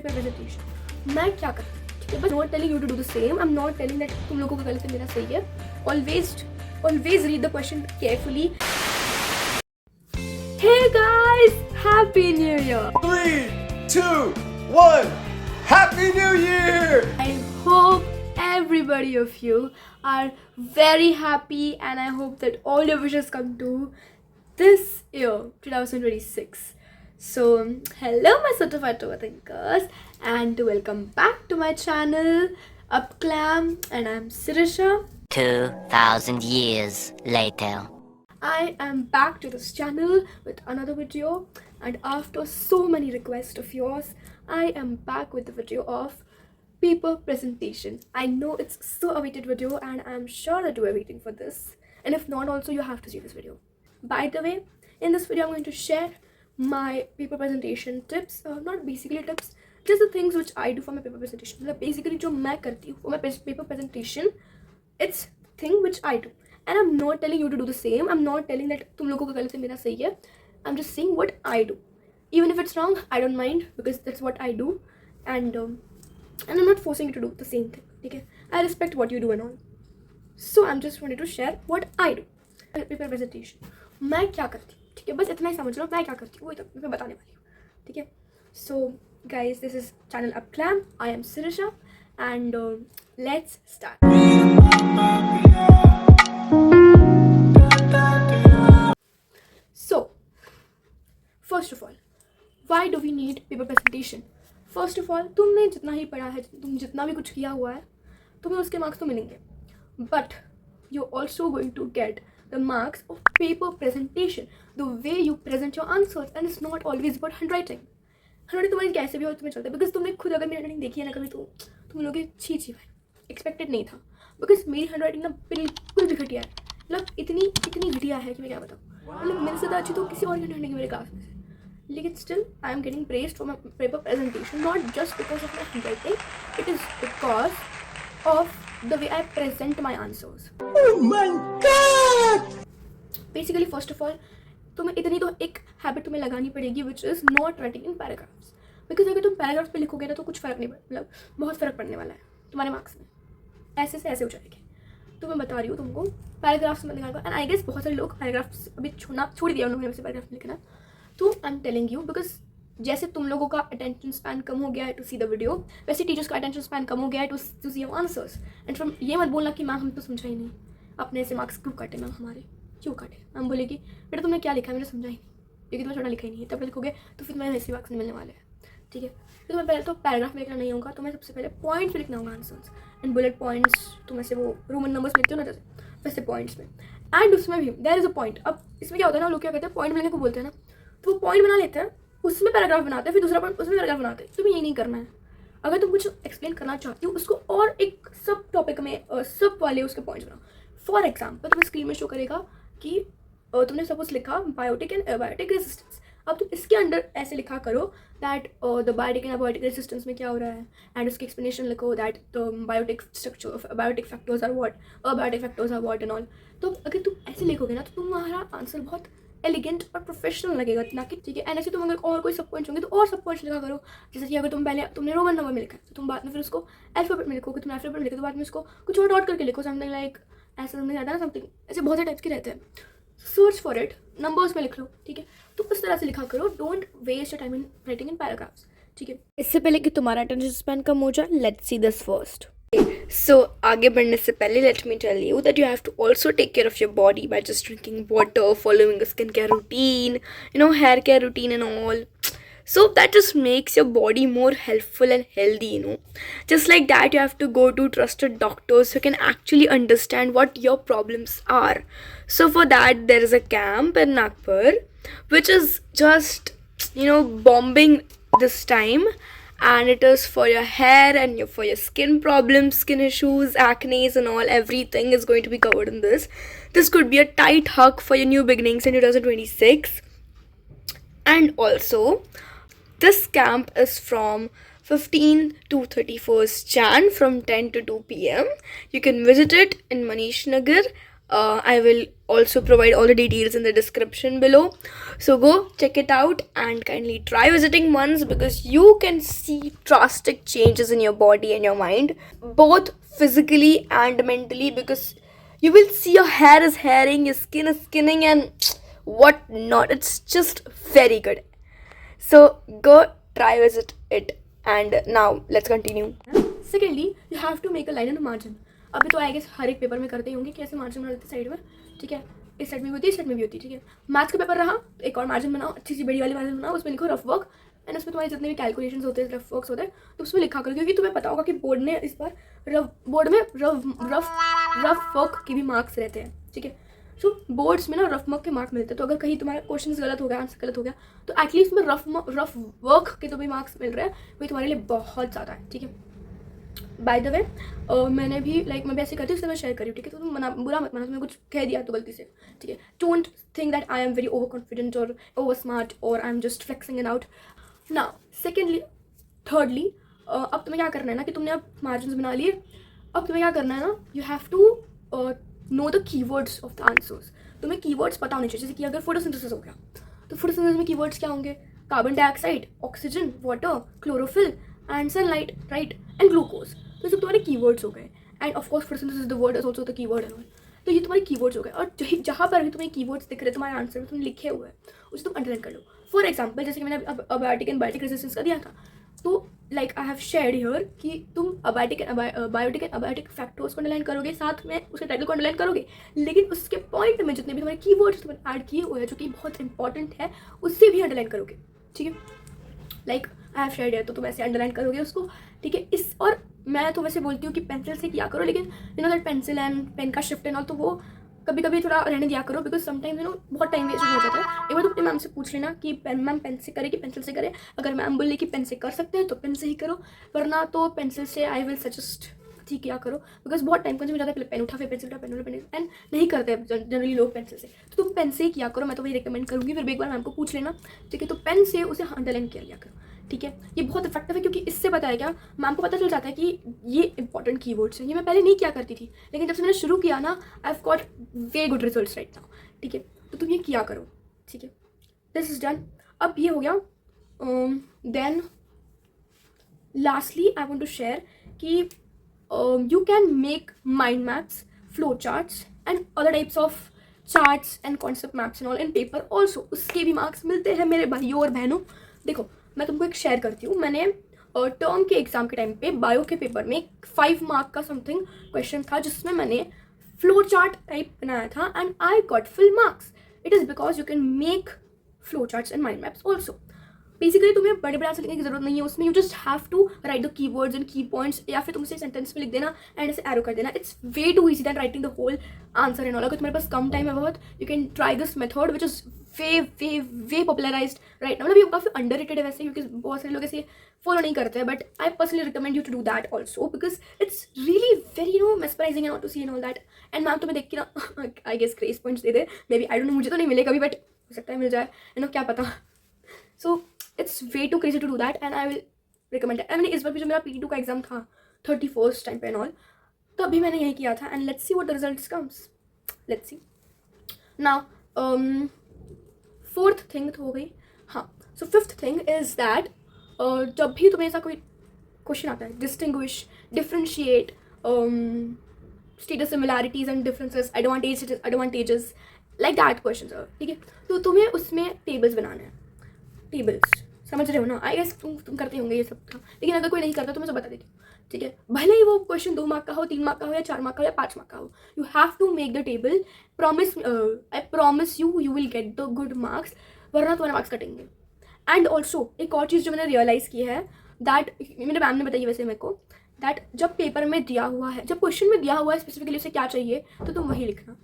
Paper presentation मैं क्या करती हूँ, ठीक है, बस not telling you to do the same, I am not telling that तुम लोगों का गलत है मेरा सही है. Always read the question carefully. Hey guys, happy new year. 3, 2, 1. Happy New Year! I hope everybody of you are very happy and I hope that all your wishes come true this year 2026. So hello my certified overthinkers and welcome back to my channel Upclam, and I'm Sirisha. 2,000 years later. I am back to this channel with another video, and after so many requests of yours, I am back with the video of paper presentation. I know it's so awaited video and I'm sure that you are waiting for this, and if not also you have to see this video. By the way, in this video I'm going to share my paper presentation tips, not basically tips, just the things which I do for my paper presentation. मतलब basically जो मैं करती हूँ for my paper presentation, it's thing which I do. And I'm not telling you to do the same. I'm not telling that तुम लोगों का गलत है मेरा सही है. I'm just saying what I do. Even if it's wrong, I don't mind because that's what I do. And I'm not forcing you to do the same thing. Okay? I respect what you do and all. So I'm just wanted to share what I do. Paper presentation. मैं क्या करती हूँ, ठीक है, बस इतना ही समझ लो मैं क्या करती हूँ, वही तो मैं बताने वाली हूँ, ठीक है. So guys, this is channel Upclam. I am Sirisha and let's start. So, first of all, why do we need paper presentation? First of all, तुमने जितना ही पढ़ा है, तुम जितना भी कुछ किया हुआ है, तुम्हें उसके मार्क्स तो मिलेंगे. But you're also going to get the marks of paper presentation, the way you present your answers, and it's not always about handwriting. handwriting तुम्हारी कैसे भी हो तुम्हें चलता है, because तुमने खुद अगर मेरी handwriting देखी है ना कभी तो तुम लोग छी भाई, एक्सपेक्टेड नहीं था, because मेरी handwriting ना बिल्कुल भी घटिया है. मतलब इतनी घटिया है कि मैं क्या बताऊँ. मतलब मेरे से ज़्यादा अच्छी तो किसी और की handwriting मेरे क्लास में से, लेकिन still I am getting praised for my paper presentation, not just because of my handwriting, it is because of the way I present my answers. Oh my God! Basically first of all तुम्हें इतनी तो एक habit तुम्हें लगानी पड़ेगी which is not writing in paragraphs, because अगर तुम paragraphs पे लिखोगे ना तो कुछ फ़र्क नहीं मतलब बहुत फ़र्क पड़ने वाला है तुम्हारे मार्क्स में, ऐसे से ऐसे हो जाएंगे. तो मैं बता रही हूँ तुमको पैराग्राफ्स में लिखा, एंड आई गेस बहुत सारे लोग पैराग्राफ्स अभी छोड़ दिया उन्होंने से पैराग्राफ लिखना. तो I am telling you because जैसे तुम लोगों का अटेंशन स्पैन कम हो गया है टू सी द वीडियो, वैसे टीचर्स का अटेंशन स्पैन कम हो गया है to see your answers. And from ये मत बोलना कि मैम हम तो समझा ही नहीं, अपने से मार्क्स क्यों काटे मैम, हमारे क्यों काटे. मैम बोलेगी बेटा तुमने क्या लिखा है, मैंने समझा ही नहीं, क्योंकि तुम्हें छोटा लिखा ही नहीं है, तब लिखोगे तो फिर तुम्हें ऐसे मार्क्स नहीं मिलने वाले हैं, ठीक है. तो तुम्हें पहले तो पैराग्राफ में लिखना नहीं होगा, तुम्हें सबसे पहले पॉइंट्स में लिखना होगा आंसर्स, एंड बुलेट पॉइंट्स तुम ऐसे वो रोमन नंबर्स में लिखते हो ना जैसे, वैसे पॉइंट्स में. एंड उसमें भी देयर इज़ अ पॉइंट. अब इसमें क्या होता है ना, लोग क्या कहते हैं पॉइंट मिलने को बोलते हैं ना, तो वो पॉइंट बना लेते हैं, उसमें पैराग्राफ बनाते हैं, फिर दूसरा पॉइंट उसमें पैराग्राफ बनाते हैं. तुम्हें यही नहीं करना है. अगर तुम कुछ एक्सप्लेन करना चाहती हो उसको और एक सब टॉपिक में सब वाले उसके पॉइंट्स बनाओ. फॉर एग्जाम्पल तुम्हें स्क्रीन में शो करेगा कि तुमने सपोज लिखा बायोटिक एंड एबायोटिक रेजिस्टेंस. अब तुम इसके अंडर ऐसे लिखा करो that the biotic and abiotic resistance में क्या हो रहा है, एंड उसकी एक्सप्लेनेशन लिखो that the biotic structure biotic factors are what, abiotic factors are what and all. तो अगर तुम ऐसे लिखोगे ना तो तुम्हारा आंसर बहुत एलिगेंट और प्रोफेशनल लगेगा ना कि, ठीक है. एंड ऐसे तुम अगर और कोई सब पॉइंट्स होंगे तो और सब पॉइंट्स लिखा करो. जैसे कि अगर तुमने रोमन नंबर में लिखा है तो तुम बाद में फिर उसको अल्फाबेट में लिखोगे, तुमने अल्फाबेट में लिखा तो बाद में उसको कुछ और डॉट करके लिखो, समथिंग लाइक ऐसा समझ आता है ना, समथिंग ऐसे बहुत से टाइप्स के रहते हैं. सर्च फॉर इट, नंबर्स में लिख लो, ठीक है. तो उस तरह से लिखा करो, don't waste your time in writing in paragraphs, ठीक है. इससे पहले कि तुम्हारा अटेंशन स्पैन कम हो जाए, let's see this first. So आगे बढ़ने से पहले let me tell you that you have to also take care of your body by just drinking water, following skin care routine, hair care routine and all. So that just makes your body more helpful and healthy, Just like that, you have to go to trusted doctors who can actually understand what your problems are. So for that, there is a camp in Nagpur, which is just, bombing this time. And it is for your hair and for your skin problems, skin issues, acne and all. Everything is going to be covered in this. This could be a tight hug for your new beginnings in 2026. And also, this camp is from 15 to 31st Jan from 10 to 2 p.m. You can visit it in Manish Nagar, I will also provide all the details in the description below. So go check it out and kindly try visiting once, because you can see drastic changes in your body and your mind, both physically and mentally, because you will see your hair is hairing, your skin is skinning and what not. It's just very good. So go try visit it. And now let's continue. Secondly, you have to make a line and a margin. अभी तो I guess हर एक paper में करते ही होंगे कि ऐसे margin बना लेते साइड में, ठीक है, इस साइड में भी होती है, इस साइड में भी होती है, ठीक है. मैथ्स का पेपर रहा तो एक और मार्जिन बनाओ, अच्छी सी बड़ी वाली मार्जिन बनाओ, उसमें लिखो रफ वर्क, एंड उसमें तुम्हारे जितने भी कैलकुलेशंस होते हैं, रफ वर्क्स होते हैं, तो उसमें लिखा करो, क्योंकि तुम्हें पता होगा कि बोर्ड ने इस बार बोर्ड में रफ वर्क के भी मार्क्स रहते हैं, ठीक है. सो बोर्ड्स में ना रफ वर्क के मार्क्स मिलते हैं, तो अगर कहीं तुम्हारा क्वेश्चन गलत हो गया, आंसर गलत हो गया, तो एटलीस्ट में रफ वर्क के तो भी मार्क्स मिल रहे हैं, वही तुम्हारे लिए बहुत ज़्यादा है, ठीक है. बाय द वे मैंने भी मैं भी ऐसे करती हूँ, इसलिए मैं शेयर करी हूँ, ठीक है. तो तुम बुरा मत मानो, तुम्हें कुछ कह दिया तो गलती से, ठीक है. Don't think that I am very over confident और ओवर स्मार्ट और I am just flexing it out. Now thirdly अब तुम्हें क्या करना है ना, कि तुमने अब मार्जिन बना लिए, अब तुम्हें क्या करना है ना, you have to know the keywords of the answers. तुम्हें कीवर्ड्स पता होने चाहिए. जैसे कि अगर फोटोसिंथेसिस हो गया, तो फोटोसिंथेसिस में कीवर्ड्स क्या होंगे? Carbon dioxide, oxygen, water, chlorophyll and sunlight, right, and glucose. तो ये सब तुम्हारे कीवर्ड्स हो गए. And of course photosynthesis the word is also the keyword and all. तो ये तुम्हारे कीवर्ड्स हो गए. और जहाँ पर भी तुम्हें कीवर्ड्स दिख रहे, तुम्हारे आंसर में तुमने लिखे हुए हैं, उसे तुम अंडरलाइन कर लो. फॉर एग्जाम्पल, जैसे कि मैंने अबायोटिक एंड बायोटिक रेजिस्टेंस का दिया था, तो आई हैव शेयर्ड हियर कि तुम बायोटिक एंड अबायोटिक फैक्टर्स को अंडरलाइन करोगे, साथ में उसके टाइटल को अंडरलाइन करोगे, लेकिन उसके पॉइंट में जितने भी तुम्हारे कीवर्ड्स तुमने ऐड किए हुए हैं, जो कि बहुत इंपॉर्टेंट है, उससे भी अंडरलाइन करोगे, ठीक है. आई हैव शेयर्ड है, तो तुम ऐसे अंडरलाइन करोगे उसको, ठीक है. और मैं तो वैसे बोलती हूँ कि पेंसिल से किया करो, लेकिन you know that pencil and pen का शिफ्ट एंड ऑल, तो वो कभी कभी थोड़ा रहने दिया करो, बिकॉज समटाइम्स बहुत टाइम वेस्ट हो जाता है. एक बार तो अपनी मैम से पूछ लेना कि मैम पेन से करे कि पेंसिल से करे. अगर मैम बोले कि पेन से कर सकते हैं तो पेन से ही करो, वरना तो पेंसिल से आई विल सजेस्ट ठीक किया करो, बिकॉज बहुत टाइम कंज्यूम हो जाता है. पहले पेन उठा, फिर पेंसिल उठा, पेन एंड नहीं करते जनरली लोग पेंसिल से, तो तुम पेन से ही किया करो. मैं तो वही रिकमेंड करूँगी. फिर एक बार मैम को पूछ लेना, ठीक है. तो पेन से उसे अंडरलाइन किया गया करो, ठीक है. ये बहुत इफेक्टिव है, क्योंकि इससे पता है क्या, मैम को पता चल जाता है कि ये इंपॉर्टेंट कीवर्ड्स हैं. ये मैं पहले नहीं किया करती थी, लेकिन जब से मैंने शुरू किया ना, I have got very good results right now, ठीक है. तो तुम ये किया करो, ठीक है. This is done. अब ये हो गया. Then lastly I want to share कि you can make mind maps, flow charts and other types of charts and concept maps and all in paper also. उसके भी मार्क्स मिलते हैं मेरे भाइयों और बहनों. देखो, मैं तुमको एक शेयर करती हूँ. मैंने टर्म के एग्जाम के टाइम पे बायो के पेपर में 5 मार्क का समथिंग क्वेश्चन था, जिसमें मैंने फ्लो चार्ट टाइप बनाया था, and I got full marks. It is because you can make flow charts and mind maps also. Basically तुम्हें बड़े बड़े आंसर लिखने की जरूरत नहीं है उसमें. You just have to write the keywords and key points, या फिर तुम उसे सेंटेंस में लिख देना एंड ऐसे एरो कर देना. It's way too easy than writing the whole answer and all. अगर तुम्हारे पास कम टाइम है बहुत, you can try this method which is way popularized right now. मतलब ये काफ़ी अंडररेटेड है वैसे, क्योंकि बहुत सारे लोग ऐसे फॉलो नहीं करते हैं, but I personally recommend you to do that also, because it's really very mesmerising and to see and all that. And ma'am तुम्हें देख के ना आई गेस ग्रेस पॉइंट्स दे दे, maybe, I don't know, मुझे तो नहीं मिले कभी, बट हो सकता है मिल जाए, क्या पता. So it's way too crazy to do that, and I will recommend it. मैंने इस बार भी जो मेरा P2 का एग्जाम था 31st टाइम पे एंड ऑल, तो अभी मैंने यही किया था. And let's see what the results comes. Let's see. Now fourth thing तो हो गई. हाँ, so fifth thing is that जब भी तुम्हें ऐसा कोई क्वेश्चन आता है, distinguish, differentiate, state similarities and differences, advantages, like that question, ठीक है. तो तुम्हें उसमें टेबल्स बनाने हैं. टेबल्स समझ रहे हो ना? आई गेस तुम करते होंगे ये सब था, लेकिन अगर कोई नहीं करता तो मैं सब बता देती हूँ, ठीक है. भले ही वो क्वेश्चन 2 मार्क का हो, 3 मार्क का हो, या 4 मार्क का हो, या 5 मार्क का हो, you have to make the table. I promise you will get the good marks, वरना तुम्हारे मार्क्स कटेंगे. एंड ऑल्सो एक और चीज़ जो मैंने रियलाइज़ की है, दैट मेरे मैम ने बताई वैसे मेरे को, दैट जब पेपर में दिया हुआ है, जब क्वेश्चन में दिया हुआ है स्पेसिफिकली उसे क्या चाहिए, तो तुम वही लिखना.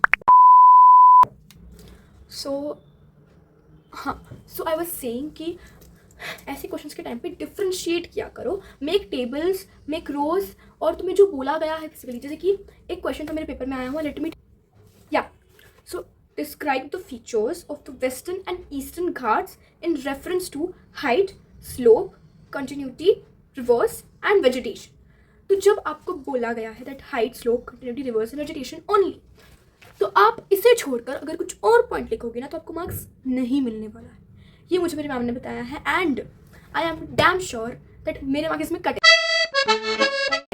सो आई वाज सेइंग कि ऐसे क्वेश्चंस के टाइम पे डिफ्रेंशिएट किया करो, मेक टेबल्स, मेक रोज, और तुम्हें जो बोला गया है बेसिकली, जैसे कि एक क्वेश्चन था मेरे पेपर में आया हुआ, let me so describe the features of the western and eastern Ghats in reference to height, slope, continuity, rivers and vegetation. तो जब आपको बोला गया है that height, slope, continuity, rivers and vegetation only, तो आप इसे छोड़कर अगर कुछ और पॉइंट लिखोगे ना तो आपको मार्क्स नहीं मिलने वाला है। ये मुझे मेरी मैम ने बताया है and I am damn sure that मेरे मार्क्स इसमें कटे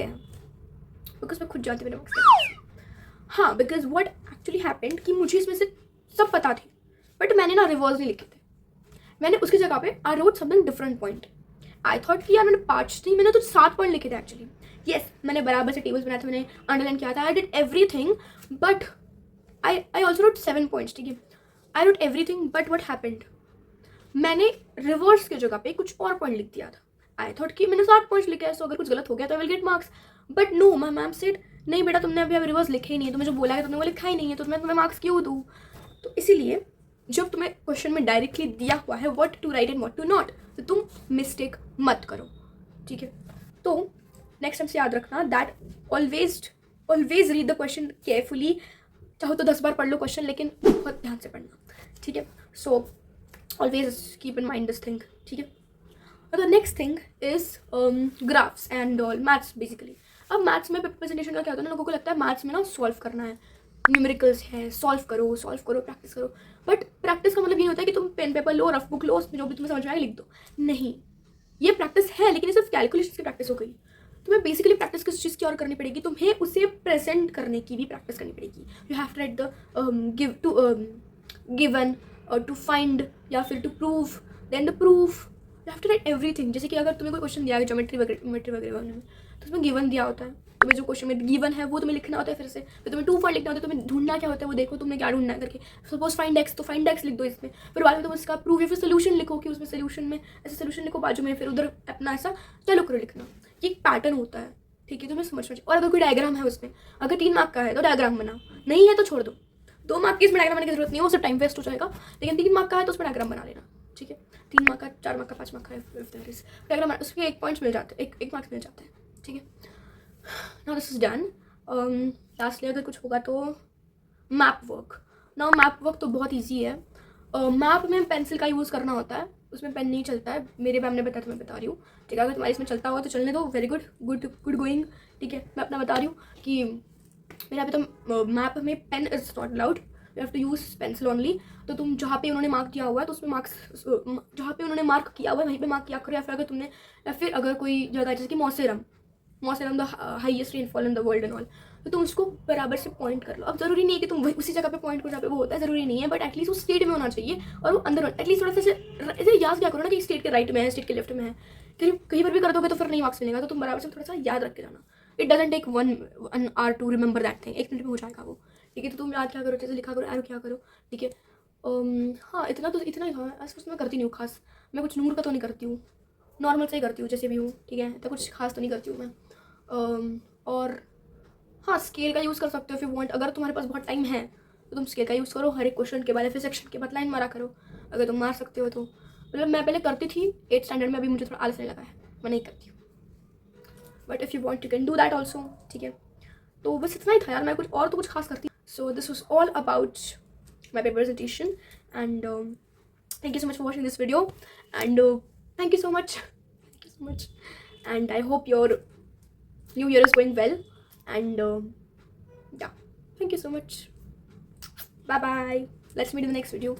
हैं बिकॉज मैं खुद जानती हूँ मेरे मार्क्स। हाँ, बिकॉज व्हाट एक्चुअली हैपेंड कि मुझे इसमें से सब पता थी बट मैंने ना रिवर्स नहीं लिखे थे। मैंने उसकी जगह पे I wrote something different point. I thought कि यार मैंने 5 नहीं, मैंने तो 7 पॉइंट लिखे थे एक्चुअली। येस, मैंने बराबर से टेबल्स बनाए थे, मैंने अंडरलाइन किया था, I did everything but I also wrote 7 points. ठीक है, I wrote everything but what happened, मैंने रिवर्स की जगह पे कुछ और पॉइंट लिख दिया था। आई थॉट कि मैंने 7 पॉइंट्स लिखे हैं, सो अगर कुछ गलत हो गया तो I will get marks. But no, my ma'am said नहीं बेटा, तुमने अभी रिवर्स लिखे ही नहीं है, तुम्हें जो बोला है तुमने वो लिखा ही नहीं है, तो मैं तुम्हें मार्क्स क्यों दूँ। तो इसीलिए जब तुम्हें क्वेश्चन में डायरेक्टली दिया हुआ है what to write and what to not, तो तुम मिस्टेक मत करो। ठीक है, तो नेक्स्ट टाइम से याद रखना that always read the question carefully. चाहो तो 10 बार पढ़ लो क्वेश्चन, लेकिन बहुत ध्यान से पढ़ना। ठीक है, so always keep in mind this thing. ठीक है, the next thing is graphs and all maths basically. अब मैथ्स में पेपर प्रेजेंटेशन का क्या होता है ना, लोगों को लगता है मैथ्स में ना सॉल्व करना है, न्यूमेरिकल्स है, सॉल्व करो प्रैक्टिस करो। बट प्रैक्टिस का मतलब ये होता है कि तुम पेन पेपर लो, रफ बुक लो, उसमें जो भी तुम्हें समझ में आए लिख दो। नहीं, ये प्रैक्टिस है, लेकिन ये सिर्फ कैलकुलेशन की प्रैक्टिस हो गई। तुम्हें बेसिकली प्रैक्टिस किस चीज़ की और करनी पड़ेगी, तुम्हें उसे प्रेजेंट करने की भी प्रैक्टिस करनी पड़ेगी। You have to write the given to find या फिर to prove, then the proof, you have to write everything. जैसे कि अगर तुम्हें कोई क्वेश्चन दिया है ज्योमेट्री वगैरह में, तो उसमें गिवन दिया होता है, तुम्हें जो क्वेश्चन में गिवन है वो तुम्हें लिखना होता है, फिर तुम्हें 2 पॉइंट लिखना होता है, तुम्हें ढूंढना क्या होता है वो देखो तुमने क्या ढूंढना है करके। सपोज फाइंड एक्स, तो फाइंड एक्स लिख दो इसमें, फिर बाद में तुम उसका प्रूफ या फिर सोल्यूशन लिखो कि उसमें सोल्यूशन में ऐसे सोल्यूशन लिखो बाजू में, फिर उधर अपना ऐसा चलो करो लिखना। ये एक पैटर्न होता है। ठीक है, तुम्हें समझ। और अगर कोई डायग्राम है उसमें, अगर 3 मार्क का है तो डायग्राम बनाओ, नहीं है तो छोड़ दो। 2 मार्क की इसमें डायग्राम बनाने की जरूरत नहीं है, उससे टाइम वेस्ट हो जाएगा। लेकिन 3 मार्क का है तो उसमें डायग्राम बना लेना। ठीक है, 3 मार्क का, 4 मार्क का, 5 मार्क का डायग्राम, उसके 1 पॉइंट्स मिल जाते हैं, एक मार्क्स मिल जाते हैं। ठीक है, now this is done. Lastly अगर कुछ होगा तो map work. Now map work तो बहुत ईजी है। मैप में पेंसिल का यूज़ करना होता है, उसमें पेन नहीं चलता है। मेरे मैम ने बताया तो मैं बता रही हूँ। ठीक है, अगर तुम्हारे इसमें चलता हुआ तो चलने दो, वेरी गुड गोइंग। ठीक है, मैं अपना बता रही हूँ कि मेरा अभी तो मैप में pen is not allowed, you have to use pencil only. तो तुम जहाँ पे उन्होंने मार्क दिया हुआ है तो उसमें मार्क्स, जहाँ पे उन्होंने मार्क किया हुआ है वहीं पे मार्क किया करो। या फिर अगर कोई जगह जैसे कि Mawsynram the highest rainfall in the world and all, तो तुम उसको बराबर से पॉइंट कर लो। अब जरूरी नहीं है कि तुम वही उसी जगह पे पॉइंट करो जहाँ पे वो होता है, जरूरी नहीं है, बट एटलीस्ट वो स्टेट में होना चाहिए और वो अंदर एटलीस्ट थोड़ा सा ऐसे याद क्या करो ना कि स्टेट के राइट में है, स्टेट के लेफ्ट में है। कहीं पर भी कर दोगे तो फिर नहीं मार्क्स मिलेगा, तो तुम बराबर से थोड़ा सा याद रख के जाना। It doesn't take 1 hour to remember that thing, 1 minute में हो जाएगा वो। ठीक है, तो तुम याद क्या करो, जैसे लिखा करो, एरो क्या करो। ठीक है, हाँ इतना ही था। आसपास मैं करती नहीं हूँ खास, मैं कुछ नूर का तो नहीं करती हूँ, नॉर्मल से ही करती हूँ जैसे भी हूँ। ठीक है, तो कुछ खास तो नहीं करती हूँ मैं। और हाँ, स्केल का यूज़ कर सकते हो इफ यू वांट। अगर तुम्हारे पास बहुत टाइम है तो तुम स्केल का यूज़ करो, हर एक क्वेश्चन के बाद या फिर सेक्शन के बाद लाइन मारा करो, अगर तुम मार सकते हो तो। मतलब मैं पहले करती थी 8th स्टैंडर्ड में, अभी मुझे थोड़ा आलस नहीं लगा है, मैं नहीं करती हूँ। But if you want you can do that also. ठीक है, तो बस इतना ही था यार, मैं कुछ खास करती। So this was all about my paper presentation and thank you so much for watching this video and thank you so much and I hope your new year is going well and yeah, thank you so much. Bye bye, let's meet in the next video.